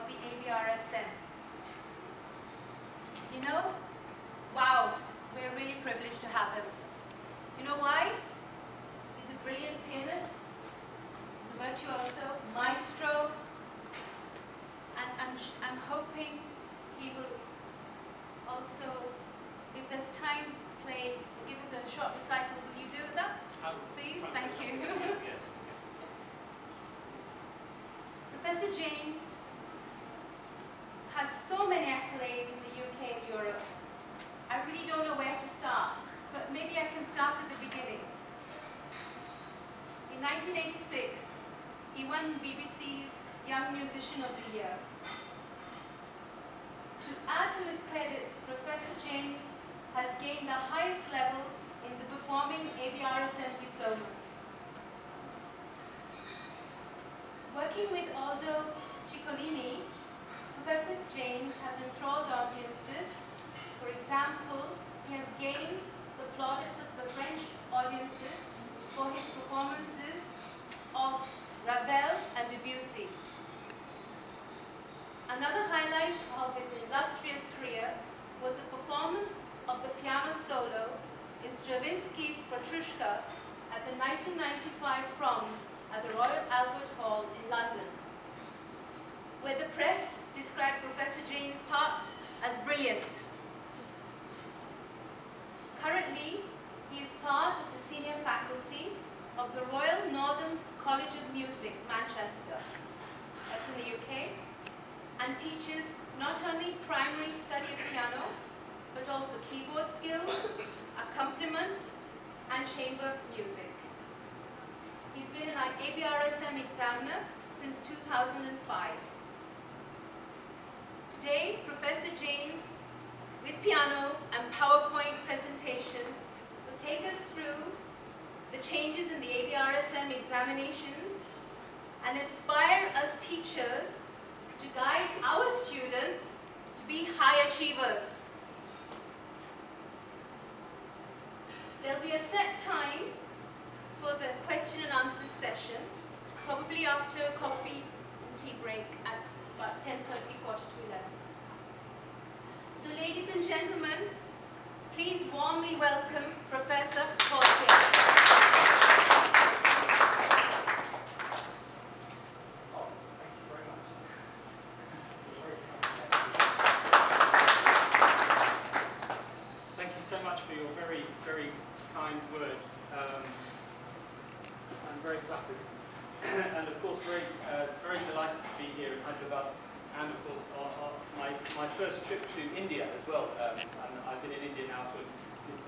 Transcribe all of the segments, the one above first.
the ABRSM. You know, wow, we're really privileged to have him. You know why? He's a brilliant pianist, he's a virtuoso, maestro, and I'm hoping he will also, if there's time, play, give us a short recital. Will you do that? Please? Thank you. Yes. Professor James has so many accolades in the UK and Europe. I really don't know where to start, but maybe I can start at the beginning. In 1986, he won BBC's Young Musician of the Year. To add to his credits, Professor James has gained the highest level in the performing ABRSM diplomas. Working with Aldo Ciccolini, Professor James has enthralled audiences. For example, he has gained the plaudits of the French audiences for his performances of Ravel and Debussy. Another highlight of his illustrious career was a performance of the piano solo in Stravinsky's Petrushka at the 1995 proms at the Royal Albert Hall in London, where the press described Professor James' part as brilliant. Currently, he is part of the senior faculty of the Royal Northern College of Music, Manchester, that's in the UK, and teaches not only primary study of piano, but also keyboard skills, accompaniment, and chamber music. He's been an ABRSM examiner since 2005. Today, Professor James, with piano and PowerPoint presentation, will take us through the changes in the ABRSM examinations and inspire us teachers to guide our students to be high achievers. There'll be a set time for the question and answer session, probably after coffee and tea break at about 10:30, quarter to 11. So ladies and gentlemen, please warmly welcome Professor Paul James. So much for your very, very kind words. I'm very flattered, and of course very, very delighted to be here in Hyderabad, and of course my first trip to India as well. And I've been in India now for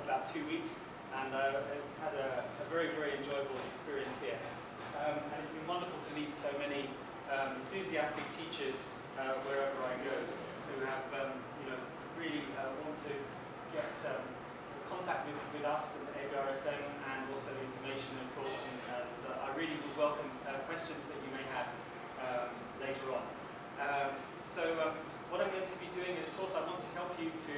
about 2 weeks, and I've had a very, very enjoyable experience here. And it's been wonderful to meet so many enthusiastic teachers wherever I go, who have really want to get contact with us at the ABRSM and also information, of course, and I really would welcome questions that you may have later on. So what I'm going to be doing is, of course, I want to help you to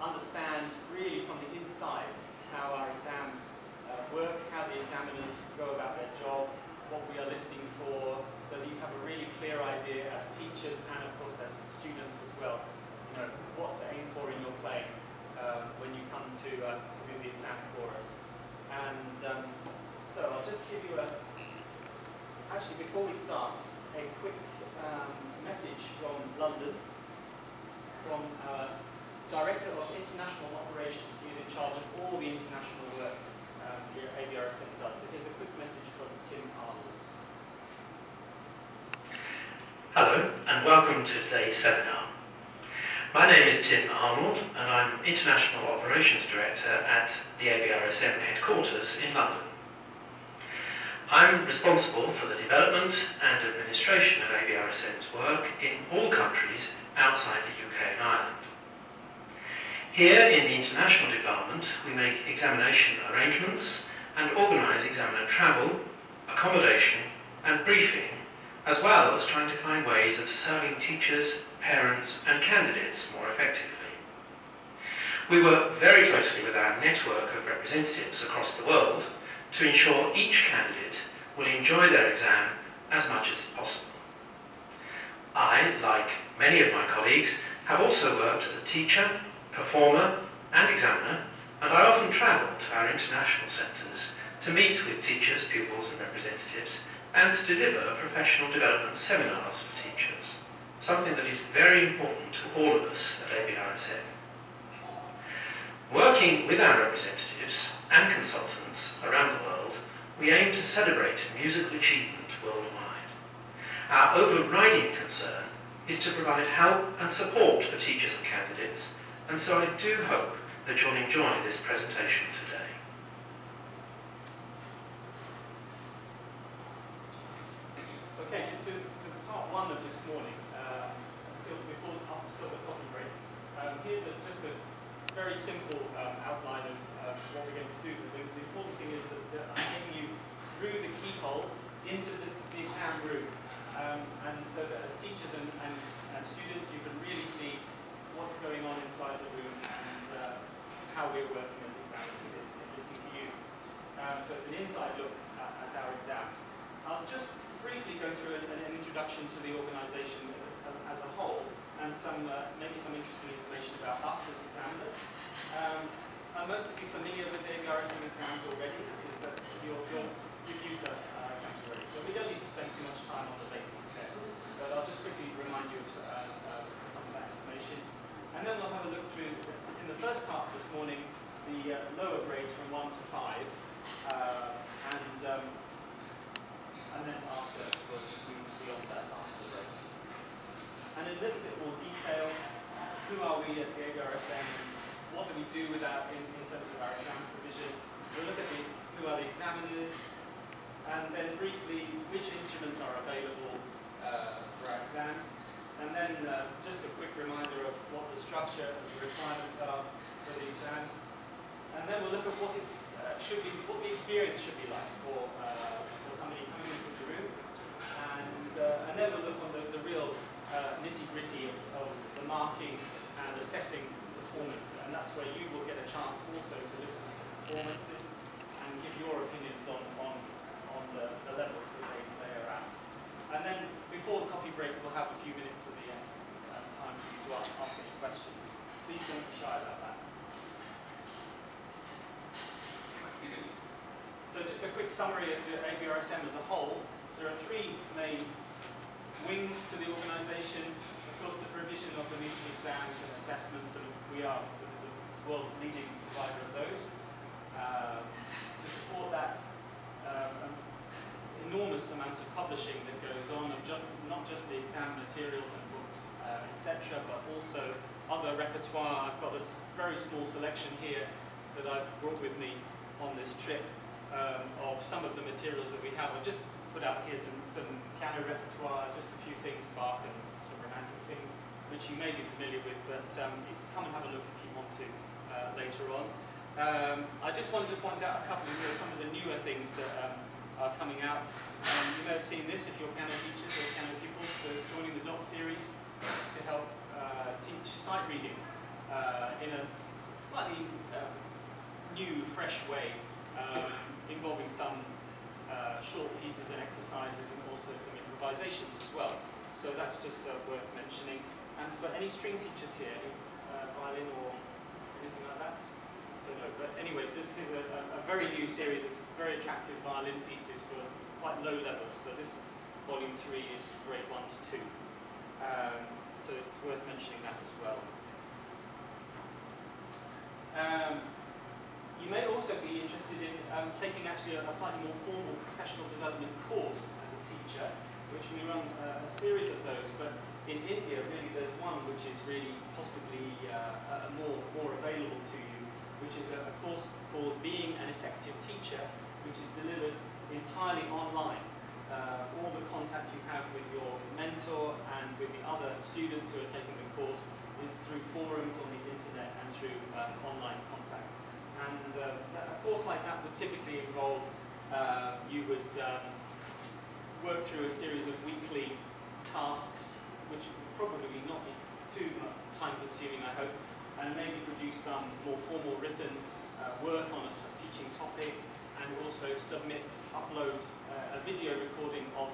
understand really from the inside how our exams work, how the examiners go about their job, what we are listening for, so that you have a really clear idea as teachers and, of course, as students as well. What to aim for in your playing when you come to do the exam for us. And so I'll just give you actually before we start, a quick message from London, from our Director of International Operations. He's in charge of all the international work here at ABRSM does. So here's a quick message from Tim Arnold. Hello, and welcome to today's seminar. My name is Tim Arnold, and I'm International Operations Director at the ABRSM headquarters in London. I'm responsible for the development and administration of ABRSM's work in all countries outside the UK and Ireland. Here in the International Department, we make examination arrangements and organise examiner travel, accommodation and briefing, as well as trying to find ways of serving teachers, parents and candidates more effectively. We work very closely with our network of representatives across the world to ensure each candidate will enjoy their exam as much as possible. I, like many of my colleagues, have also worked as a teacher, performer and examiner, and I often travel to our international centres to meet with teachers, pupils and representatives and to deliver professional development seminars for teachers, something that is very important to all of us at ABRSM. Working with our representatives and consultants around the world, we aim to celebrate musical achievement worldwide. Our overriding concern is to provide help and support for teachers and candidates, and so I do hope that you'll enjoy this presentation today. Okay, just for part one of this morning, until the coffee break, here's just a very simple outline of what we're going to do. The important thing is that I'm taking you through the keyhole into the exam room. And so that as teachers and students, you can really see what's going on inside the room and how we're working as examiners in listening to you. So it's an inside look at our exams. I'll just briefly go through an introduction to the organisation as a whole and maybe some interesting information about us as examiners. Are most of you familiar with the ABRSM exams already? Is that you've used us exams already? So we don't need to spend too much time on the basics here, but I'll just quickly remind you of some of that information. And then we'll have a look through, in the first part this morning, the lower grades from 1 to 5, and then after we'll move beyond that after the break. And in a little bit more detail, who are we at the ABRSM? What do we do with that in terms of our exam provision? We'll look at who are the examiners, and then briefly which instruments are available for our exams, and then just a quick reminder of what the structure and the requirements are for the exams, and then we'll look at what what the experience should be like for somebody coming into the room, and then we'll look on the real nitty-gritty of the marking and assessing performance, and that's where you will get a chance also to listen to some performances and give your opinions on the levels that they are at. And then before the coffee break, we'll have a few minutes at the end, time for you to ask any questions. Please don't be shy about that. So just a quick summary of the ABRSM as a whole. There are three main wings to the organisation. Of course, the provision of the musical exams and assessments, and we are the world's leading provider of those. To support that, an enormous amount of publishing that goes on, of not just the exam materials and books, etc., but also other repertoire. I've got this very small selection here that I've brought with me on this trip of some of the materials that we have. I've just put out here some piano repertoire, just a few things, Bach and some romantic things, which you may be familiar with, but you can come and have a look if you want to later on. I just wanted to point out a couple of some of the newer things that are coming out. You may have seen this if you're piano teachers or piano pupils, the Joining the Dots series to help teach sight reading in a slightly new, fresh way, involving some short pieces and exercises and also some improvisations as well. So that's just worth mentioning. And for any string teachers here, violin or anything like that? Don't know. But anyway, this is a very new series of very attractive violin pieces for quite low levels. So this volume 3 is grade 1 to 2. So it's worth mentioning that as well. You may also be interested in taking actually a slightly more formal professional development course as a teacher, which we run a series of those, but in India really there's one which is really possibly more available to you, which is a course called Being an Effective Teacher, which is delivered entirely online. All the contact you have with your mentor and with the other students who are taking the course is through forums on the internet and through online contact. And a course like that would typically involve, you would work through a series of weekly tasks, which would probably not be too time consuming, I hope, and maybe produce some more formal written work on a teaching topic, and also upload a video recording of